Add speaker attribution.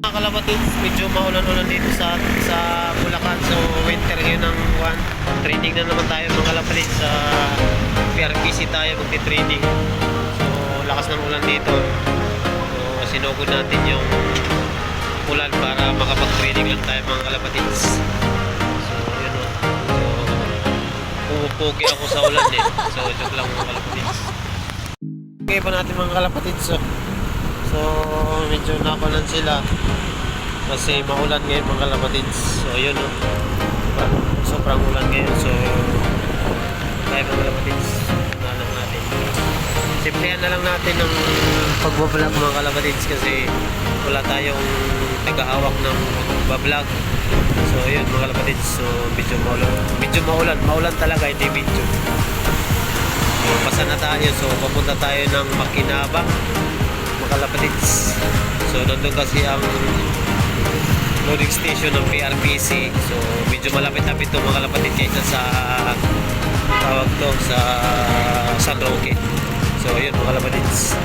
Speaker 1: mga kalapatids, medyo maulan-ulan dito sa Bulacan. So winter ngayon ng training na naman tayo mga kalapatids. Sa PRPC tayo magti-training. So lakas ng ulan dito. So sinugod natin yung ulan para makapag-training lang tayo mga kalapatids. So yun o. So pumupugi ako sa ulan eh. So joke lang mga kalapatids. Okay pa natin mga kalapatids. So medyo nakulan sila kasi maulan ngayon mga kalapatids. So yun o, sobrang ulan ngayon. So tayo mga kalapatids na lang natin, simplihan na lang natin ng pagbablog mga kalapatids kasi wala tayong tagahawak ng bablog. So yun mga kalapatids. So medyo maulan talaga, hindi medyo. So pasa na tayo. So papunta tayo ng Makinabang mga kalapatids. So nandun kasi ang loading station ng PRPC. So medyo malapit-lapit ito mga kalapatids kaysa sa tawag to sa San Roque. So yun mga kalapatids.